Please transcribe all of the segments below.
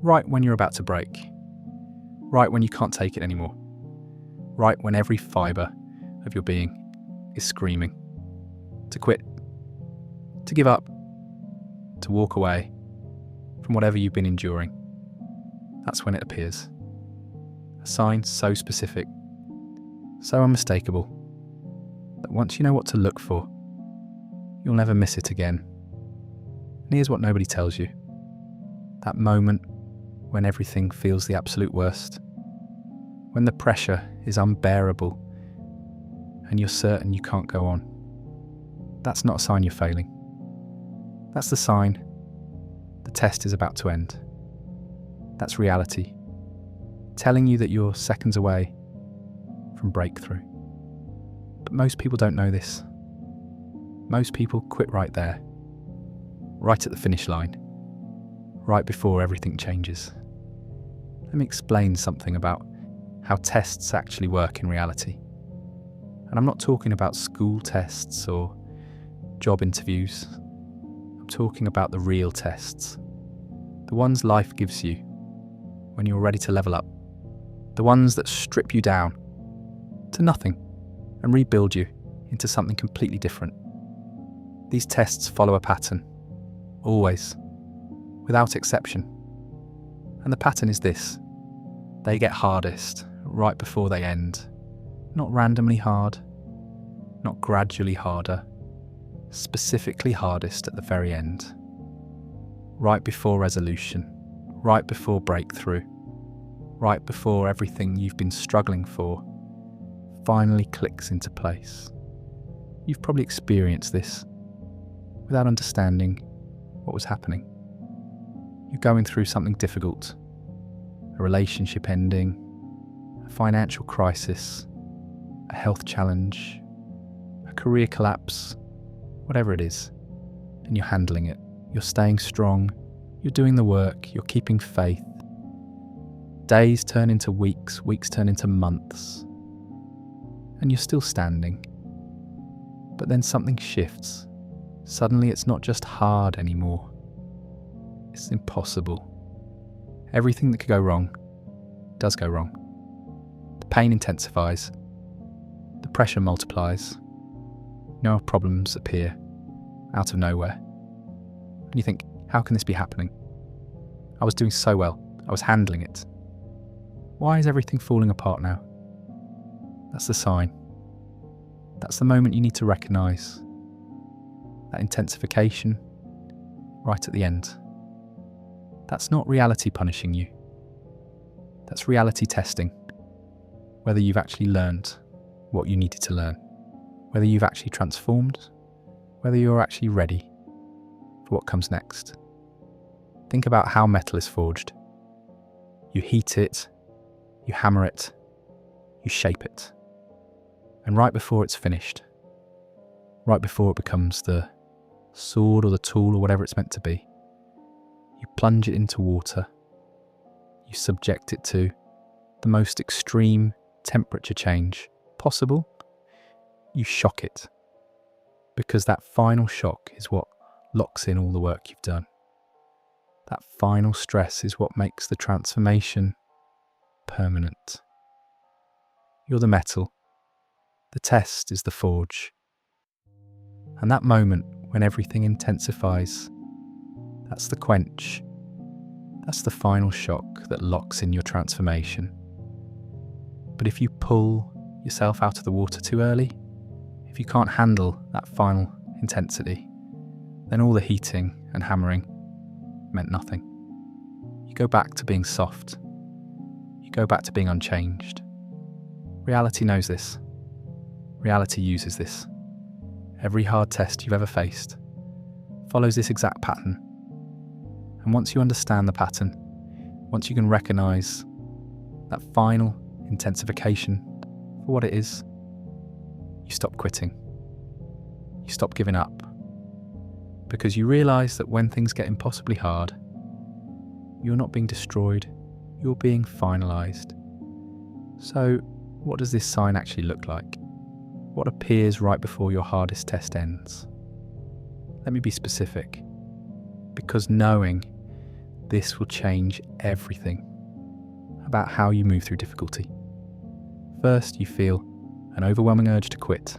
right when you're about to break, right when you can't take it anymore, right when every fibre of your being is screaming to quit, to give up, to walk away from whatever you've been enduring. That's when it appears. A sign so specific, so unmistakable, that once you know what to look for, you'll never miss it again. And here's what nobody tells you. That moment when everything feels the absolute worst, when the pressure is unbearable and you're certain you can't go on, that's not a sign you're failing. That's the sign the test is about to end. That's reality, telling you that you're seconds away from breakthrough. But most people don't know this. Most people quit right there, right at the finish line, right before everything changes. Let me explain something about how tests actually work in reality. And I'm not talking about school tests or job interviews. I'm talking about the real tests, the ones life gives you when you're ready to level up, the ones that strip you down to nothing and rebuild you into something completely different. These tests follow a pattern, always, without exception. And the pattern is this: they get hardest right before they end. Not randomly hard, not gradually harder, specifically hardest at the very end. Right before resolution, right before breakthrough, right before everything you've been struggling for finally clicks into place. You've probably experienced this without understanding what was happening. You're going through something difficult, a relationship ending, a financial crisis, a health challenge, a career collapse, whatever it is, and you're handling it. You're staying strong, you're doing the work, you're keeping faith. Days turn into weeks, weeks turn into months, and you're still standing. But then something shifts. Suddenly it's not just hard anymore. It's impossible. Everything that could go wrong does go wrong. The pain intensifies. The pressure multiplies. No problems appear out of nowhere. And you think, how can this be happening? I was doing so well. I was handling it. Why is everything falling apart now? That's the sign. That's the moment you need to recognise. That intensification right at the end. That's not reality punishing you. That's reality testing whether you've actually learned what you needed to learn, whether you've actually transformed, whether you're actually ready for what comes next. Think about how metal is forged. You heat it, you hammer it, you shape it. And right before it's finished, right before it becomes the sword or the tool or whatever it's meant to be, you plunge it into water. You subject it to the most extreme temperature change possible. You shock it, because that final shock is what locks in all the work you've done. That final stress is what makes the transformation permanent. You're the metal. The test is the forge. And that moment when everything intensifies, that's the quench. That's the final shock that locks in your transformation. But if you pull yourself out of the water too early, if you can't handle that final intensity, then all the heating and hammering meant nothing. You go back to being soft. You go back to being unchanged. Reality knows this. Reality uses this. Every hard test you've ever faced follows this exact pattern. And once you understand the pattern, once you can recognise that final intensification for what it is, you stop quitting. You stop giving up. Because you realise that when things get impossibly hard, you're not being destroyed, you're being finalised. So, what does this sign actually look like? What appears right before your hardest test ends? Let me be specific. Because knowing This will change everything about how you move through difficulty. First, you feel an overwhelming urge to quit.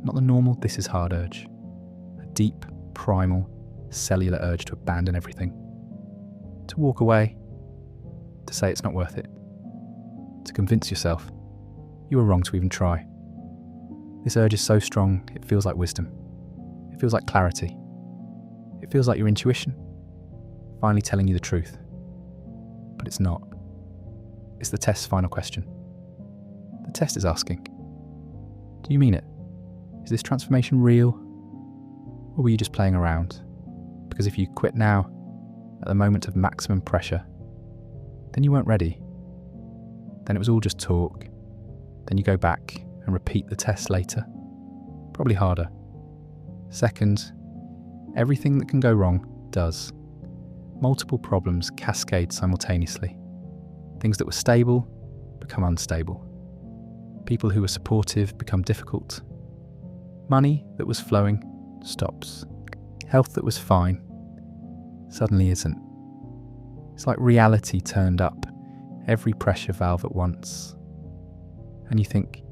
Not the normal "this is hard" urge. A deep, primal, cellular urge to abandon everything. To walk away. To say it's not worth it. To convince yourself you were wrong to even try. This urge is so strong, it feels like wisdom. It feels like clarity. It feels like your intuition finally telling you the truth. But it's not. It's the test's final question. The test is asking, do you mean it? Is this transformation real? Or were you just playing around? Because if you quit now, at the moment of maximum pressure, then you weren't ready. Then it was all just talk. Then you go back and repeat the test later. Probably harder. Second, everything that can go wrong does. Multiple problems cascade simultaneously. Things that were stable become unstable. People who were supportive become difficult. Money that was flowing stops. Health that was fine suddenly isn't. It's like reality turned up every pressure valve at once. And you think,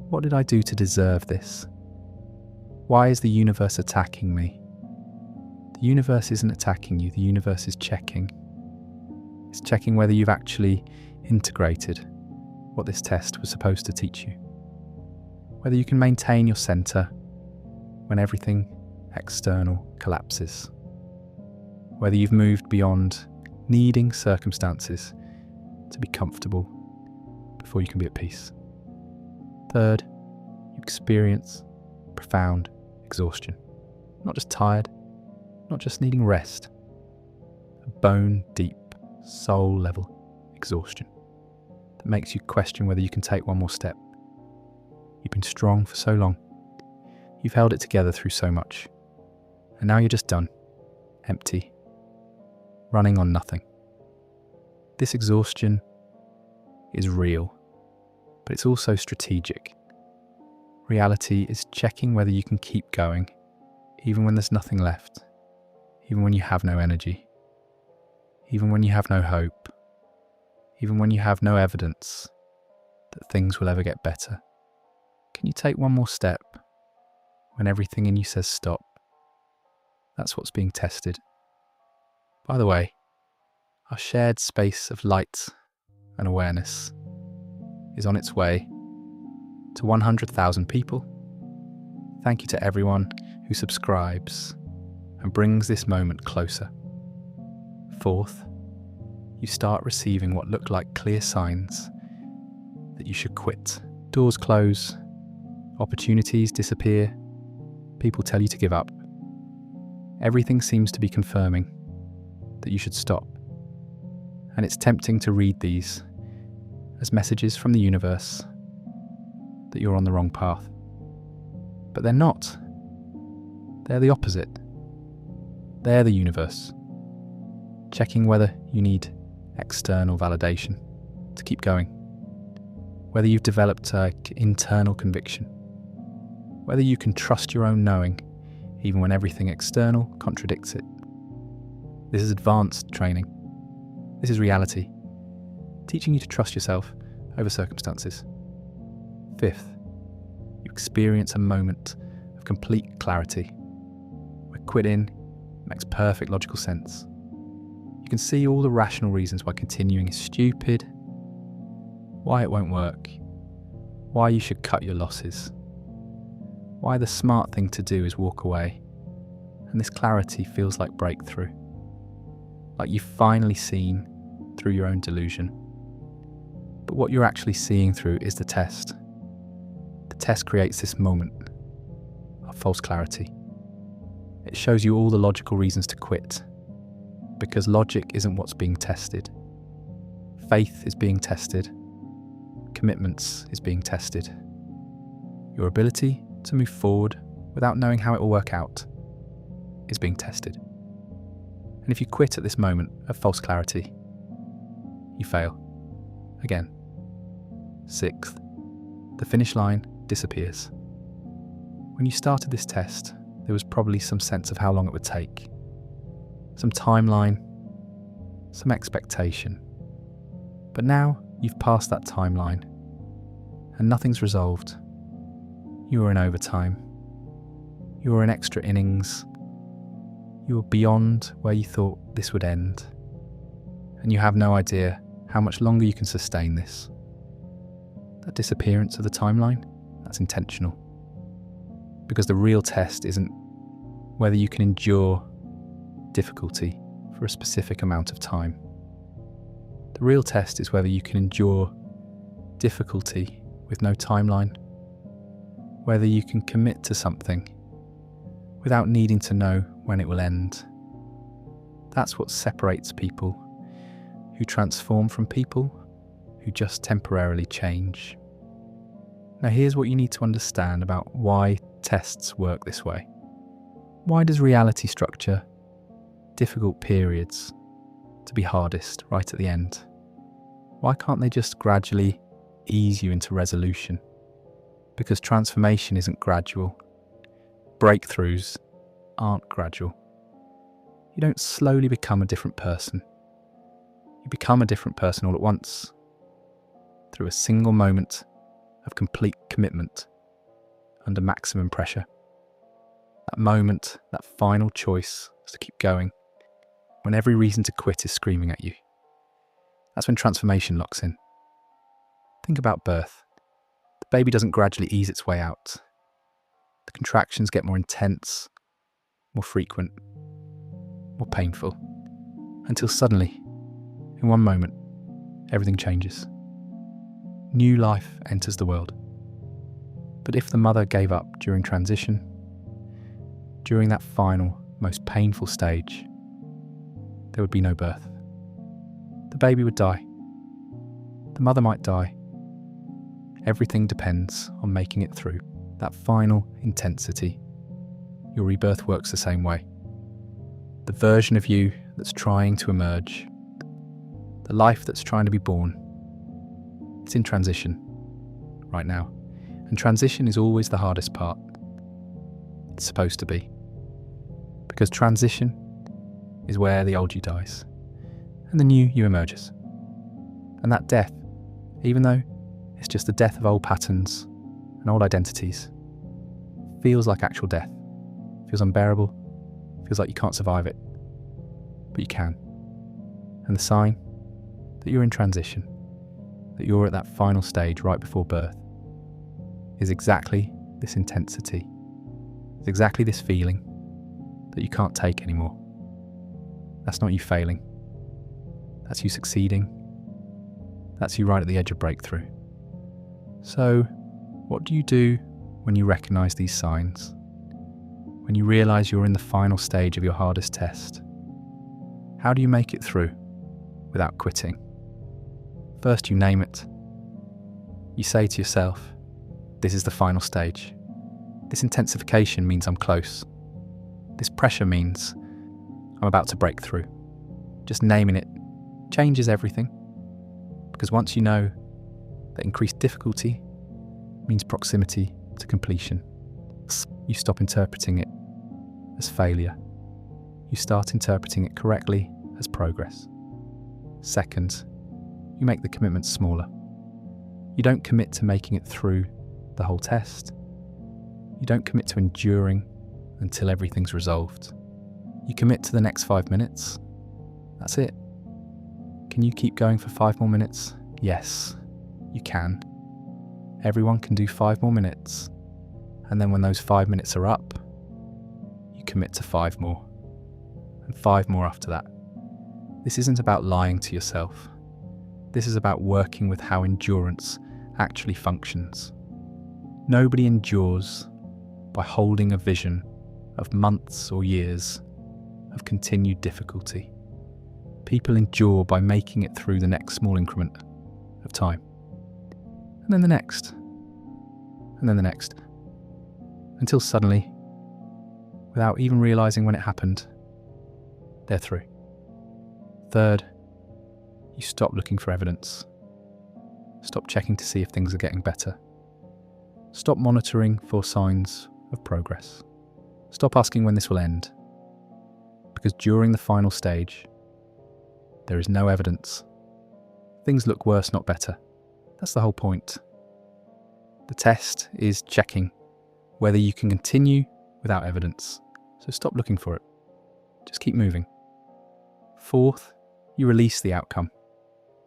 what did I do to deserve this? Why is the universe attacking me? The universe isn't attacking you, the universe is checking. It's checking whether you've actually integrated what this test was supposed to teach you. Whether you can maintain your centre when everything external collapses. Whether you've moved beyond needing circumstances to be comfortable before you can be at peace. Third, you experience profound exhaustion. Not just tired, not just needing rest. A bone-deep, soul-level exhaustion that makes you question whether you can take one more step. You've been strong for so long. You've held it together through so much. And now you're just done. Empty. Running on nothing. This exhaustion is real, but it's also strategic. Reality is checking whether you can keep going, even when there's nothing left, even when you have no energy, even when you have no hope, even when you have no evidence that things will ever get better. Can you take one more step when everything in you says stop? That's what's being tested. By the way, our shared space of light and awareness is on its way to 100,000 people. Thank you to everyone who subscribes and brings this moment closer. Fourth, you start receiving what look like clear signs that you should quit. Doors close, opportunities disappear, people tell you to give up. Everything seems to be confirming that you should stop. And it's tempting to read these as messages from the universe that you're on the wrong path. But they're not. They're the opposite. They're the universe, checking whether you need external validation to keep going, whether you've developed an internal conviction, whether you can trust your own knowing even when everything external contradicts it. This is advanced training. This is reality, teaching you to trust yourself over circumstances. Fifth, you experience a moment of complete clarity, where quitting makes perfect logical sense. You can see all the rational reasons why continuing is stupid, why it won't work, why you should cut your losses, why the smart thing to do is walk away. And this clarity feels like breakthrough, like you've finally seen through your own delusion. But what you're actually seeing through is the test. The test creates this moment of false clarity. It shows you all the logical reasons to quit, because logic isn't what's being tested. Faith is being tested. Commitments is being tested. Your ability to move forward without knowing how it will work out is being tested. And if you quit at this moment of false clarity, you fail. Again. Sixth, the finish line disappears. When you started this test, there was probably some sense of how long it would take. Some timeline, some expectation. But now you've passed that timeline and nothing's resolved. You are in overtime. You are in extra innings. You are beyond where you thought this would end. And you have no idea how much longer you can sustain this. That disappearance of the timeline, that's intentional. Because the real test isn't whether you can endure difficulty for a specific amount of time. The real test is whether you can endure difficulty with no timeline, whether you can commit to something without needing to know when it will end. That's what separates people who transform from people who just temporarily change. Now here's what you need to understand about why tests work this way. Why does reality structure difficult periods to be hardest right at the end? Why can't they just gradually ease you into resolution? Because transformation isn't gradual. Breakthroughs aren't gradual. You don't slowly become a different person. You become a different person all at once, through a single moment of complete commitment under maximum pressure. That moment, that final choice is to keep going, when every reason to quit is screaming at you. That's when transformation locks in. Think about birth. The baby doesn't gradually ease its way out. The contractions get more intense, more frequent, more painful, until suddenly, in one moment, everything changes. New life enters the world. But if the mother gave up during transition, during that final, most painful stage, there would be no birth. The baby would die. The mother might die. Everything depends on making it through that final intensity. Your rebirth works the same way. The version of you that's trying to emerge, the life that's trying to be born, it's in transition right now. And transition is always the hardest part. It's supposed to be. Because transition is where the old you dies and the new you emerges. And that death, even though it's just the death of old patterns and old identities, feels like actual death. Feels unbearable. Feels like you can't survive it. But you can. And the sign that you're in transition, that you're at that final stage right before birth, is exactly this intensity. It's exactly this feeling that you can't take anymore. That's not you failing. That's you succeeding. That's you right at the edge of breakthrough. So, what do you do when you recognize these signs? When you realize you're in the final stage of your hardest test? How do you make it through without quitting? First, you name it. You say to yourself, this is the final stage. This intensification means I'm close. This pressure means I'm about to break through. Just naming it changes everything. Because once you know that increased difficulty means proximity to completion, you stop interpreting it as failure. You start interpreting it correctly as progress. Second, you make the commitment smaller. You don't commit to making it through the whole test. You don't commit to enduring until everything's resolved. You commit to the next 5 minutes. That's it. Can you keep going for 5 more minutes? Yes, you can. Everyone can do 5 more minutes. And then when those 5 minutes are up, you commit to 5 more. And 5 more after that. This isn't about lying to yourself. This is about working with how endurance actually functions. Nobody endures by holding a vision of months or years of continued difficulty. People endure by making it through the next small increment of time. And then the next. And then the next. Until suddenly, without even realizing when it happened, they're through. Third, you stop looking for evidence. Stop checking to see if things are getting better. Stop monitoring for signs of progress. Stop asking when this will end. Because during the final stage, There is no evidence. Things look worse, not better. That's the whole point. The test is checking whether you can continue without evidence. So stop looking for it. Just keep moving. Fourth, you release the outcome.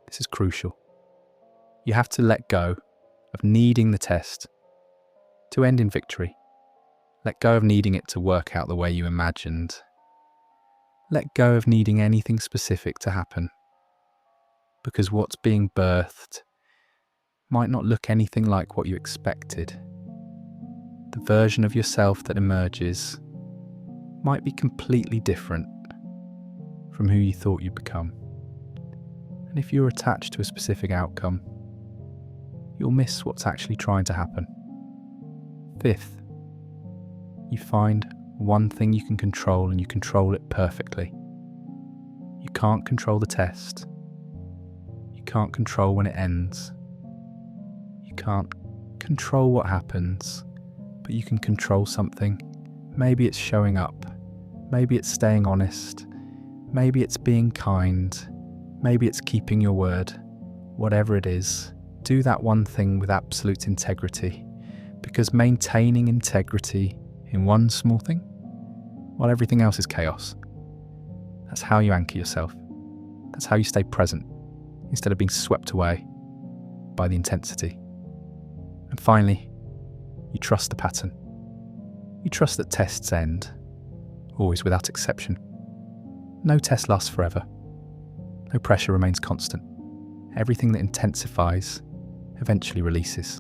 This is crucial. You have to let go of needing the test to end in victory. Let go of needing it to work out the way you imagined. Let go of needing anything specific to happen, because what's being birthed might not look anything like what you expected. The version of yourself that emerges might be completely different from who you thought you'd become. And if you're attached to a specific outcome, you'll miss what's actually trying to happen. Fifth, you find one thing you can control and you control it perfectly. You can't control the test. You can't control when it ends. You can't control what happens, but you can control something. Maybe it's showing up. Maybe it's staying honest. Maybe it's being kind. Maybe it's keeping your word. Whatever it is, do that one thing with absolute integrity, because maintaining integrity in one small thing, while everything else is chaos, that's how you anchor yourself. That's how you stay present instead of being swept away by the intensity. And finally, you trust the pattern. You trust that tests end, always without exception. No test lasts forever. No pressure remains constant. Everything that intensifies eventually releases.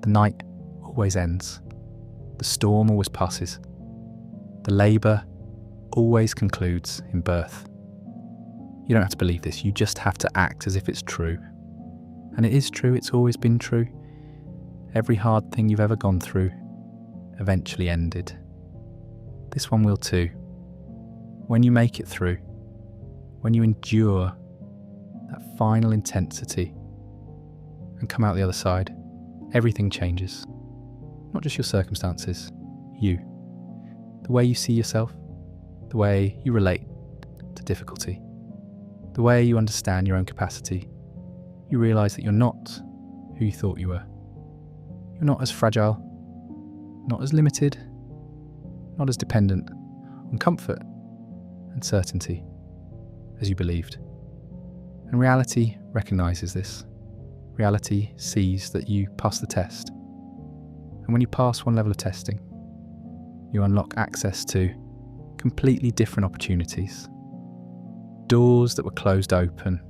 The night always ends. The storm always passes. The labour always concludes in birth. You don't have to believe this, you just have to act as if it's true. And it is true, it's always been true. Every hard thing you've ever gone through eventually ended. This one will too. When you make it through, when you endure that final intensity and come out the other side, everything changes. Not just your circumstances, you. The way you see yourself, the way you relate to difficulty, the way you understand your own capacity. You realise that you're not who you thought you were. You're not as fragile, not as limited, not as dependent on comfort and certainty as you believed. And reality recognises this. Reality sees that you pass the test. And when you pass one level of testing, you unlock access to completely different opportunities. Doors that were closed open.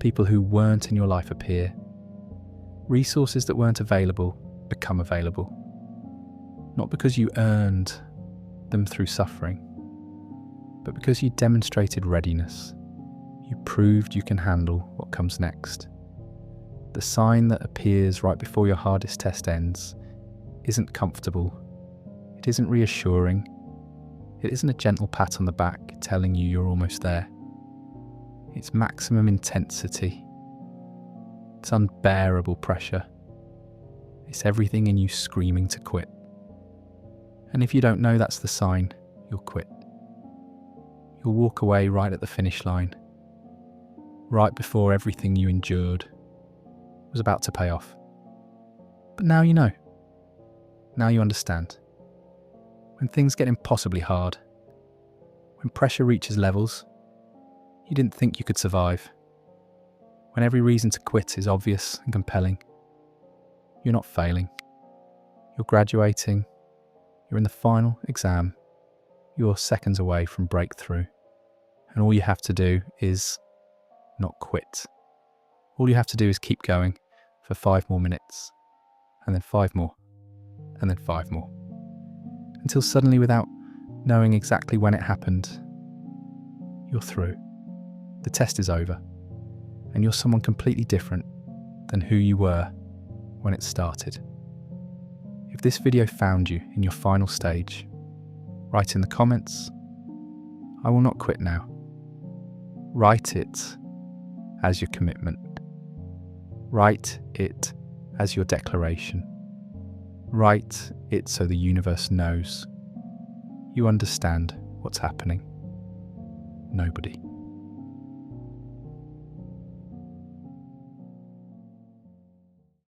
People who weren't in your life appear. Resources that weren't available become available. Not because you earned them through suffering, but because you demonstrated readiness. You proved you can handle what comes next. The sign that appears right before your hardest test ends isn't comfortable. It isn't reassuring. It isn't a gentle pat on the back telling you you're almost there. It's maximum intensity. It's unbearable pressure. It's everything in you screaming to quit. And if you don't know that's the sign, you'll quit. You'll walk away right at the finish line, right before everything you endured was about to pay off. But now you know. Now you understand. When things get impossibly hard, when pressure reaches levels you didn't think you could survive, when every reason to quit is obvious and compelling, you're not failing. You're graduating. You're in the final exam. You're seconds away from breakthrough. And all you have to do is not quit. All you have to do is keep going for 5 more minutes, and then 5 more, and then 5 more. Until suddenly, without knowing exactly when it happened, you're through. The test is over, and you're someone completely different than who you were when it started. If this video found you in your final stage, write in the comments, "I will not quit now." Write it as your commitment. Write it as your declaration. Write it so the universe knows you understand what's happening. Nobody.